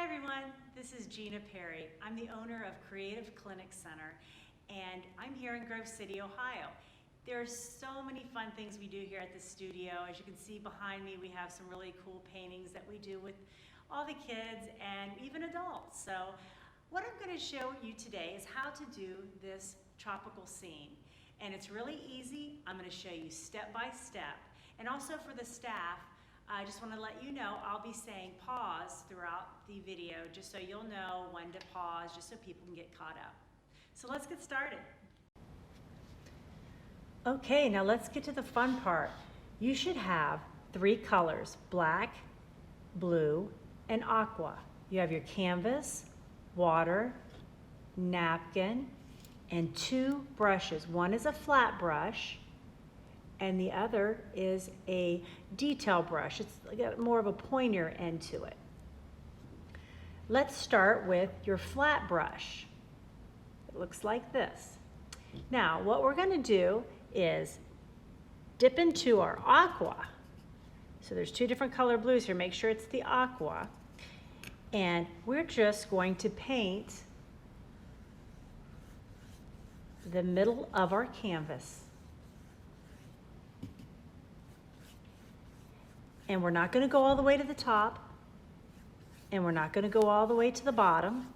everyone, this is Gina Perry. I'm the owner of Creative Clinic Center, and I'm here in Grove City, Ohio. There are so many fun things we do here at the studio. As you can see behind me, we have some really cool paintings that we do with all the kids and even adults. So what I'm going to show you today is how to do this tropical scene. And it's really easy. I'm going to show you step by step. And also for the staff, I just want to let you know I'll be saying pause throughout the video just so you'll know when to pause, just so people can get caught up. So let's get started. Okay, now let's get to the fun part. You should have 3 colors, black, blue, and aqua. You have your canvas, water, napkin, and 2 brushes. One is a flat brush, and the other is a detail brush. It's got more of a pointer end to it. Let's start with your flat brush. It looks like this. Now, what we're going to do is dip into our aqua. So there's 2 different color blues here. Make sure it's the aqua. And we're just going to paint the middle of our canvas. And we're not going to go all the way to the top, and we're not going to go all the way to the bottom.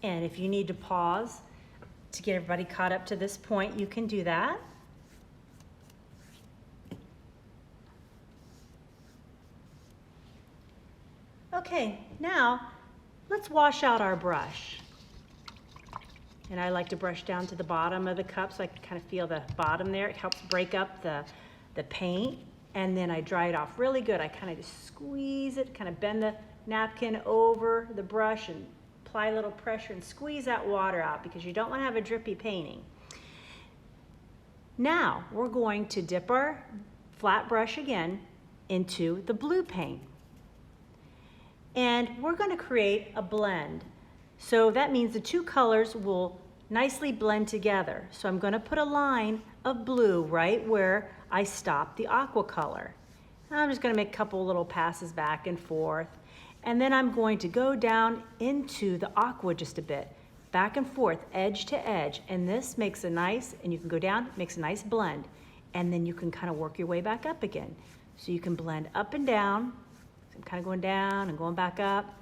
And if you need to pause to get everybody caught up to this point, you can do that. Okay, now let's wash out our brush. And I like to brush down to the bottom of the cup so I can kind of feel the bottom there. It helps break up the paint. And then I dry it off really good. I kind of just squeeze it, kind of bend the napkin over the brush and apply a little pressure and squeeze that water out because you don't want to have a drippy painting. Now we're going to dip our flat brush again into the blue paint. And we're going to create a blend. So that means the 2 colors will nicely blend together. So I'm going to put a line of blue right where I stopped the aqua color. And I'm just going to make a couple little passes back and forth. And then I'm going to go down into the aqua just a bit, back and forth, edge to edge. And this makes a nice, and you can go down, makes a nice blend. And then you can kind of work your way back up again. So you can blend up and down. I'm kind of going down and going back up.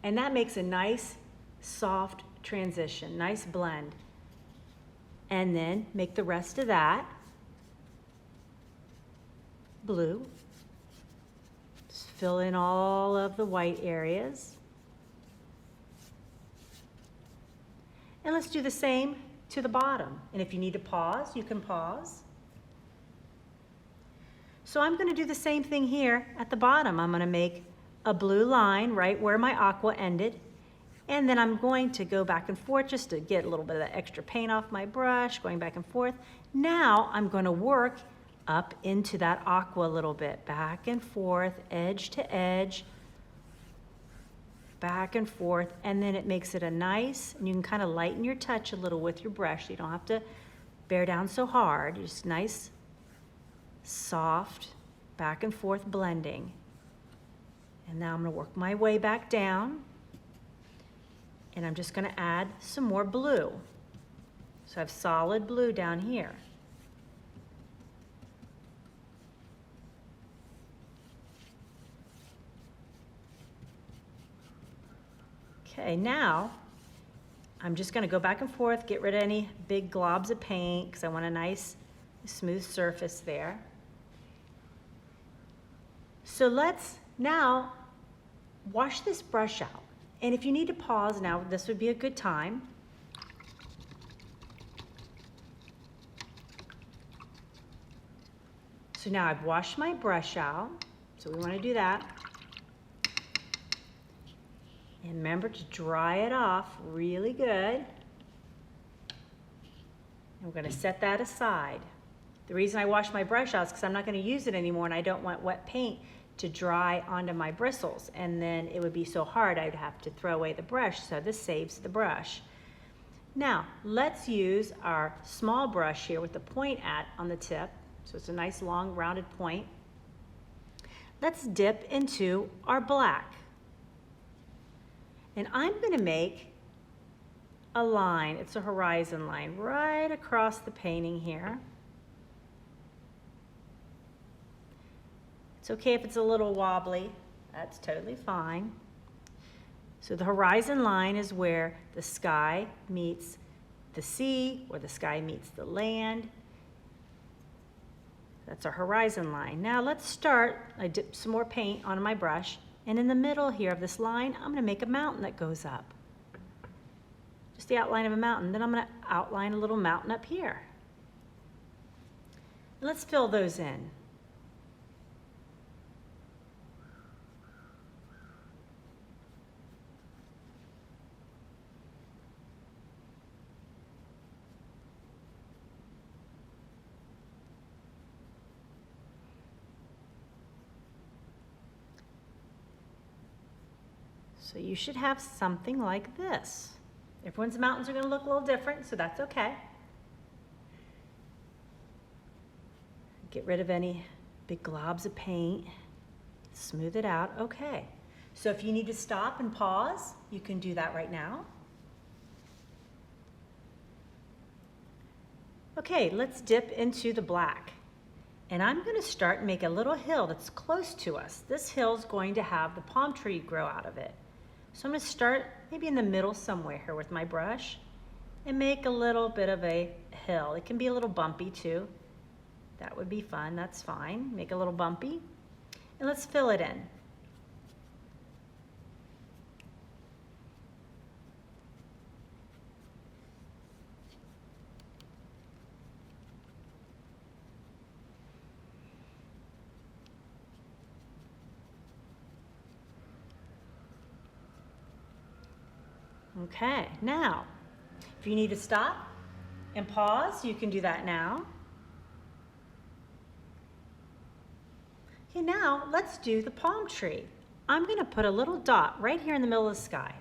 And that makes a nice, soft transition, nice blend. And then make the rest of that blue. Just fill in all of the white areas. And let's do the same to the bottom. And if you need to pause, you can pause. So I'm going to do the same thing here at the bottom. I'm going to make a blue line right where my aqua ended. And then I'm going to go back and forth just to get a little bit of that extra paint off my brush, going back and forth. Now I'm going to work up into that aqua a little bit, back and forth, edge to edge, back and forth. And then it makes it a nice, and you can kind of lighten your touch a little with your brush. You don't have to bear down so hard. Just nice, soft, back and forth blending. And now I'm going to work my way back down, and I'm just going to add some more blue. So I have solid blue down here. Okay, now I'm just going to go back and forth, get rid of any big globs of paint because I want a nice smooth surface there. So let's now wash this brush out. And if you need to pause now, this would be a good time. So now I've washed my brush out. So we want to do that. And remember to dry it off really good. And we're going to set that aside. The reason I wash my brush out is because I'm not going to use it anymore and I don't want wet paint to dry onto my bristles, and then it would be so hard I'd have to throw away the brush, so this saves the brush. Now, let's use our small brush here with the point on the tip, so it's a nice long rounded point. Let's dip into our black. And I'm going to make a line, it's a horizon line, right across the painting here. It's okay if it's a little wobbly, that's totally fine. So the horizon line is where the sky meets the sea, or the sky meets the land. That's our horizon line. Now let's start, I dip some more paint onto my brush, and in the middle here of this line, I'm gonna make a mountain that goes up. Just the outline of a mountain. Then I'm gonna outline a little mountain up here. Let's fill those in. So you should have something like this. Everyone's mountains are going to look a little different, so that's okay. Get rid of any big globs of paint. Smooth it out. Okay. So if you need to stop and pause, you can do that right now. Okay, let's dip into the black. And I'm going to start and make a little hill that's close to us. This hill is going to have the palm tree grow out of it. So I'm going to start maybe in the middle somewhere here with my brush and make a little bit of a hill. It can be a little bumpy too. That would be fun, that's fine. Make a little bumpy. And let's fill it in. Okay, now, if you need to stop and pause, you can do that now. Okay, now let's do the palm tree. I'm going to put a little dot right here in the middle of the sky.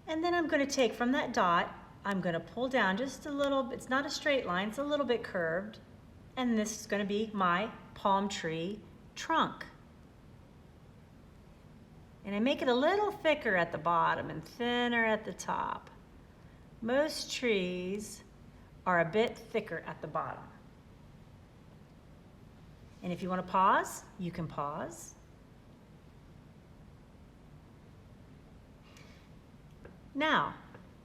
And then I'm going to take from that dot, I'm going to pull down just a little, it's not a straight line, it's a little bit curved. And this is going to be my palm tree trunk. And I make it a little thicker at the bottom and thinner at the top. Most trees are a bit thicker at the bottom. And if you want to pause, you can pause. Now,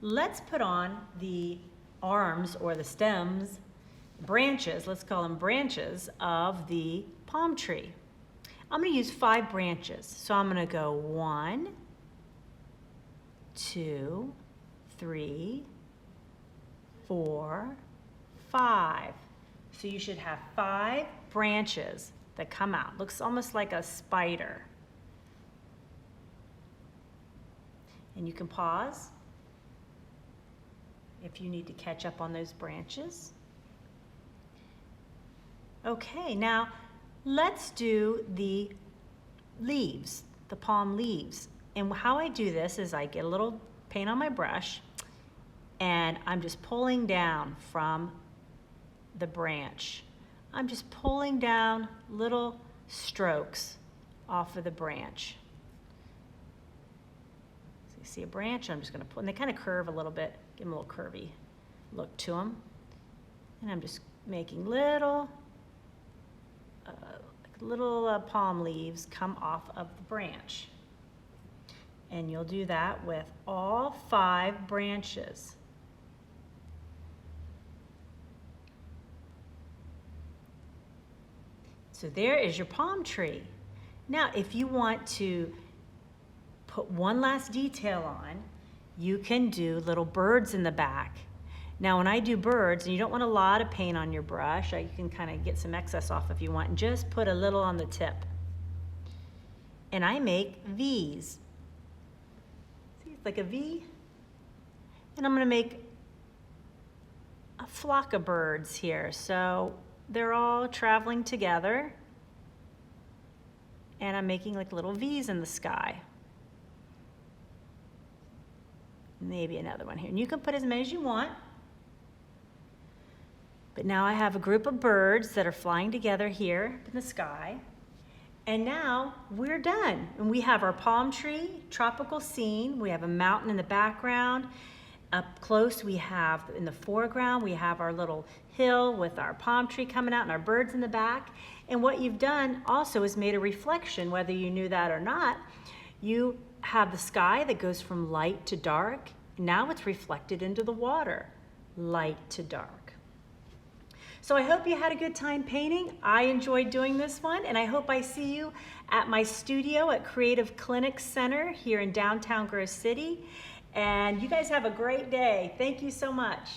let's put on the arms or the stems, branches, let's call them branches, of the palm tree. I'm going to use 5 branches. So I'm going to go 1, 2, 3, 4, 5. So you should have 5 branches that come out. Looks almost like a spider. And you can pause if you need to catch up on those branches. Okay, now let's do the leaves, the palm leaves. And how I do this is I get a little paint on my brush and I'm just pulling down from the branch. I'm just pulling down little strokes off of the branch. So you see a branch, I'm just going to pull, and they kind of curve a little bit, give them a little curvy look to them. And I'm just making little palm leaves come off of the branch. And you'll do that with all 5 branches. So there is your palm tree. Now, if you want to put one last detail on, you can do little birds in the back. Now, when I do birds, and you don't want a lot of paint on your brush, you can kind of get some excess off if you want, and just put a little on the tip. And I make V's. See, it's like a V. And I'm going to make a flock of birds here. So they're all traveling together. And I'm making like little V's in the sky. Maybe another one here. And you can put as many as you want. But now I have a group of birds that are flying together here in the sky. And now we're done. And we have our palm tree, tropical scene. We have a mountain in the background. Up close, we have in the foreground, we have our little hill with our palm tree coming out and our birds in the back. And what you've done also is made a reflection, whether you knew that or not. You have the sky that goes from light to dark. Now it's reflected into the water, light to dark. So I hope you had a good time painting. I enjoyed doing this one, and I hope I see you at my studio at Creative Clinic Center here in downtown Grove City. And you guys have a great day. Thank you so much.